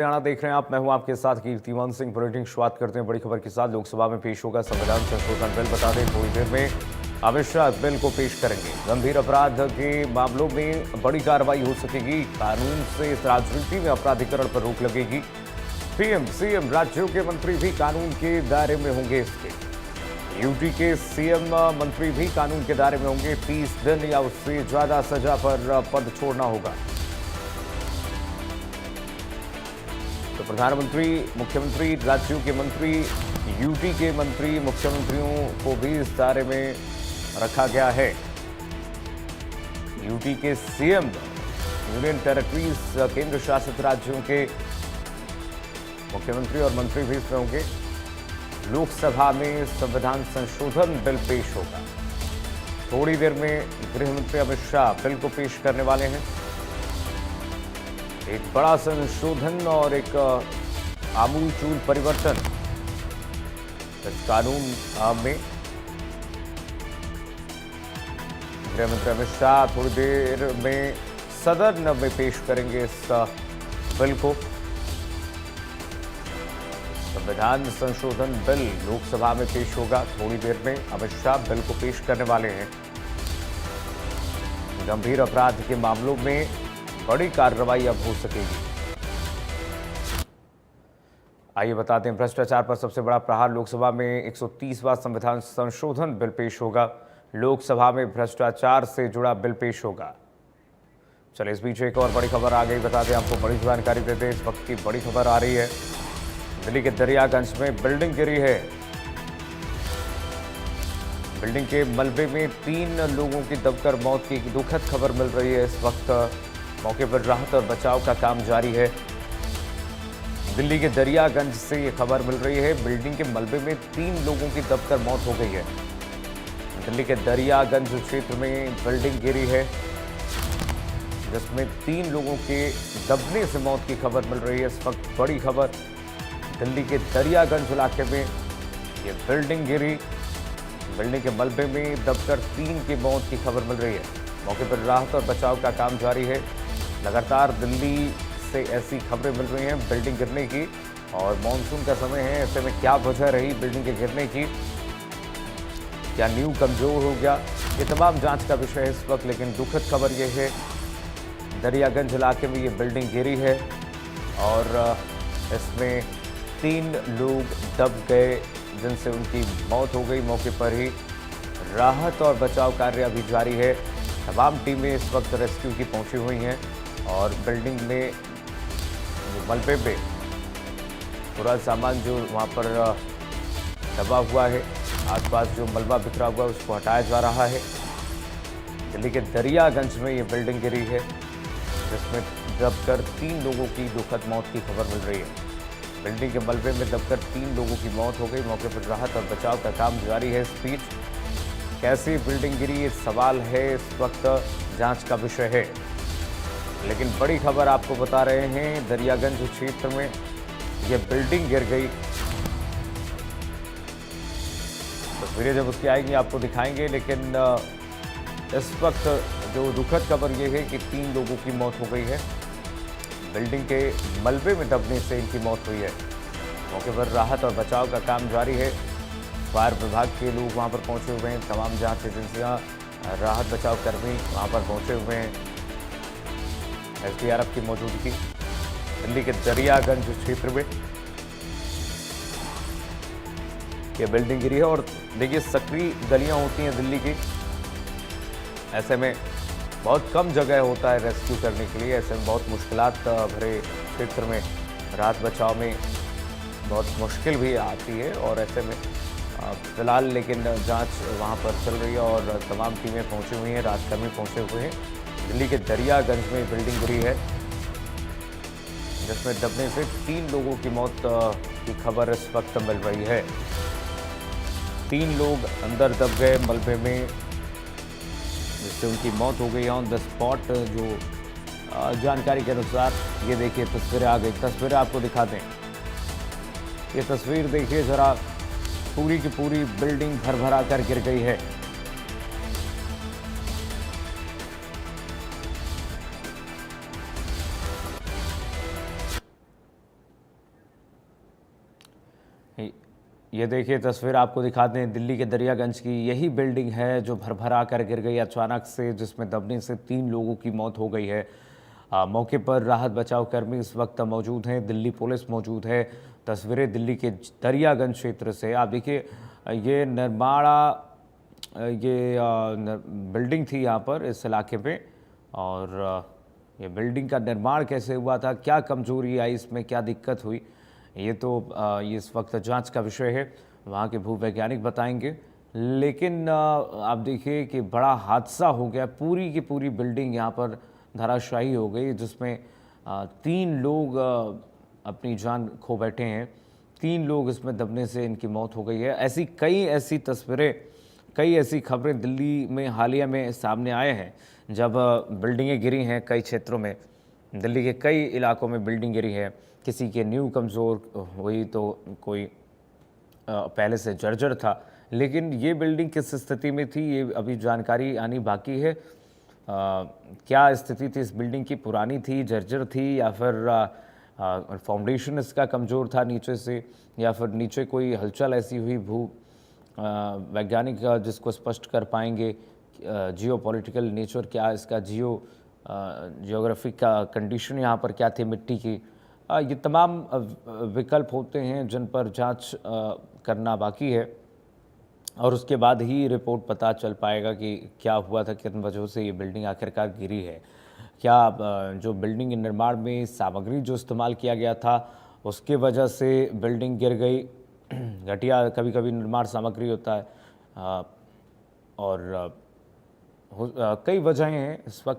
हरियाणा देख रहे हैं आप। मैं हूं आपके साथ कीर्तिमान सिंह। बुलेटिन शुरुआत करते हैं बड़ी खबर के साथ। लोकसभा में पेश होगा संविधान संशोधन बिल। बता दें थोड़ी देर में अमित शाह बिल को पेश करेंगे। गंभीर अपराध के मामलों में बड़ी कार्रवाई हो सकेगी। कानून से राजनीति में अपराधीकरण पर रोक लगेगी। पीएम सीएम राज्यों के मंत्री भी कानून के दायरे में होंगे। इसके यूटी के सीएम मंत्री भी कानून के दायरे में होंगे। 30 दिन या उससे ज्यादा सजा पर पद छोड़ना होगा। तो प्रधानमंत्री, मुख्यमंत्री, राज्यों के मंत्री, यूटी के मंत्री, मुख्यमंत्रियों को भी इस दायरे में रखा गया है। यूटी के सीएम, यूनियन टेरिटरीज, केंद्र शासित राज्यों के मुख्यमंत्री और मंत्री भी इसमें होंगे। लोकसभा में संविधान संशोधन बिल पेश होगा। थोड़ी देर में गृह मंत्री अमित शाह बिल को पेश करने वाले हैं। एक बड़ा संशोधन और एक आमूलचूल परिवर्तन इस कानून में। गृह मंत्री अमित शाह थोड़ी देर में सदन में पेश करेंगे इस बिल को। संविधान संशोधन बिल लोकसभा में पेश होगा। थोड़ी देर में अमित शाह बिल को पेश करने वाले हैं। गंभीर अपराध के मामलों में बड़ी कार्रवाई अब हो सकेगी। आइए बताते हैं भ्रष्टाचार पर सबसे बड़ा प्रहार। लोकसभा में 130वां संविधान संशोधन बिल पेश होगा। लोकसभा में भ्रष्टाचार से जुड़ा बिल पेश होगा। चलिए इस बीच एक और बड़ी खबर आ गई। बता दें आपको, बड़ी जानकारी देते हैं। इस वक्त की बड़ी खबर आ रही है। दिल्ली के दरियागंज में बिल्डिंग गिरी है। बिल्डिंग के मलबे में 3 लोगों की दबकर मौत की दुखद खबर मिल रही है। इस वक्त मौके पर राहत और बचाव का काम जारी है। दिल्ली के दरियागंज से ये खबर मिल रही है। बिल्डिंग के मलबे में 3 लोगों की दबकर मौत हो गई है। दिल्ली के दरियागंज क्षेत्र में बिल्डिंग गिरी है, जिसमें 3 लोगों के दबने से मौत की खबर मिल रही है। इस वक्त बड़ी खबर, दिल्ली के दरियागंज इलाके में ये बिल्डिंग गिरी। बिल्डिंग के मलबे में दबकर 3 की मौत की खबर मिल रही है। मौके पर राहत और बचाव का काम जारी है। लगातार दिल्ली से ऐसी खबरें मिल रही हैं बिल्डिंग गिरने की, और मानसून का समय है। ऐसे में क्या वजह रही बिल्डिंग के गिरने की? क्या नींव कमजोर हो गया? ये तमाम जांच का विषय है इस वक्त। लेकिन दुखद खबर यह है, दरियागंज इलाके में ये बिल्डिंग गिरी है और इसमें 3 लोग दब गए, जिनसे उनकी मौत हो गई। मौके पर ही राहत और बचाव कार्य अभी जारी है। तमाम टीमें इस वक्त रेस्क्यू की पहुंची हुई हैं और बिल्डिंग में मलबे पे पूरा सामान जो वहां पर दबा हुआ है, आसपास जो मलबा बिखरा हुआ है, उसको हटाया जा रहा है। दिल्ली के दरियागंज में ये बिल्डिंग गिरी है, जिसमें दबकर 3 लोगों की दुखद मौत की खबर मिल रही है। बिल्डिंग के मलबे में दबकर 3 लोगों की मौत हो गई। मौके पर राहत और बचाव का काम जारी है। इस बीच कैसी बिल्डिंग गिरी, ये सवाल है, इस वक्त जांच का विषय है। लेकिन बड़ी खबर आपको बता रहे हैं, दरियागंज क्षेत्र में ये बिल्डिंग गिर गई। तस्वीरें जब उसकी आएंगी आपको दिखाएंगे। लेकिन इस वक्त जो दुखद खबर ये है कि 3 लोगों की मौत हो गई है। बिल्डिंग के मलबे में दबने से इनकी मौत हुई है। मौके पर राहत और बचाव का काम जारी है। फायर विभाग के लोग वहां पर पहुंचे हुए हैं। तमाम जांच एजेंसियां, राहत बचाव कर्मी वहां पर पहुंचे हुए हैं। एसडीआरएफ की मौजूदगी दिल्ली के दरियागंज क्षेत्र में ये बिल्डिंग गिरी है। और देखिए, सक्रिय गलियां होती हैं दिल्ली की। ऐसे में बहुत कम जगह होता है रेस्क्यू करने के लिए। ऐसे में बहुत मुश्किलात भरे क्षेत्र में राहत बचाव में बहुत मुश्किल भी आती है। और ऐसे में फिलहाल लेकिन जांच वहां पर चल रही है और तमाम टीमें पहुंची हुई हैं, राहतकर्मी पहुंचे हुए हैं। दिल्ली के दरियागंज में बिल्डिंग गिरी है, जिसमें दबने से 3 लोगों की मौत की खबर इस वक्त मिल रही है। 3 लोग अंदर दब गए मलबे में, जिससे उनकी मौत हो गई ऑन द स्पॉट। जो जानकारी के अनुसार ये देखिए तस्वीरें आ गई। तस्वीरें आपको दिखा दें। ये तस्वीर देखिए जरा, पूरी की पूरी बिल्डिंग भर-भरा कर गिर गई है। ये देखिए तस्वीर आपको दिखाते हैं दिल्ली के दरियागंज की। यही बिल्डिंग है जो भरभरा कर गिर गई अचानक से, जिसमें दबने से 3 लोगों की मौत हो गई है। मौके पर राहत बचाव कर्मी इस वक्त मौजूद हैं, दिल्ली पुलिस मौजूद है। तस्वीरें दिल्ली के दरियागंज क्षेत्र से। आप देखिए ये बिल्डिंग थी यहाँ पर इस इलाके पे, और ये बिल्डिंग का निर्माण कैसे हुआ था, क्या कमजोरी आई इसमें, क्या दिक्कत हुई, ये तो ये इस वक्त जांच का विषय है, वहाँ के भूवैज्ञानिक बताएंगे। लेकिन आप देखिए कि बड़ा हादसा हो गया, पूरी की पूरी बिल्डिंग यहाँ पर धराशायी हो गई, जिसमें 3 लोग अपनी जान खो बैठे हैं। 3 लोग इसमें दबने से इनकी मौत हो गई है। ऐसी तस्वीरें, कई ऐसी खबरें दिल्ली में हालिया में सामने आए हैं, जब बिल्डिंगें गिरी हैं कई क्षेत्रों में। दिल्ली के कई इलाकों में बिल्डिंग गिरी है, किसी के नींव कमज़ोर हुई तो कोई पहले से जर्जर था। लेकिन ये बिल्डिंग किस स्थिति में थी, ये अभी जानकारी आनी बाकी है। क्या स्थिति थी इस बिल्डिंग की, पुरानी थी, जर्जर थी, या फिर फाउंडेशन इसका कमज़ोर था नीचे से, या फिर नीचे कोई हलचल ऐसी हुई वैज्ञानिक जिसको स्पष्ट कर पाएंगे। जियो पॉलिटिकल नेचर क्या इसका, जियोग्राफिक का कंडीशन यहाँ पर क्या थी मिट्टी की, ये तमाम विकल्प होते हैं जिन पर जांच करना बाकी है, और उसके बाद ही रिपोर्ट पता चल पाएगा कि क्या हुआ था, किन वजहों से ये बिल्डिंग आखिरकार गिरी है। क्या जो बिल्डिंग निर्माण में सामग्री जो इस्तेमाल किया गया था उसके वजह से बिल्डिंग गिर गई। घटिया कभी कभी निर्माण सामग्री होता है, और कई वजहें हैं इस वक्त।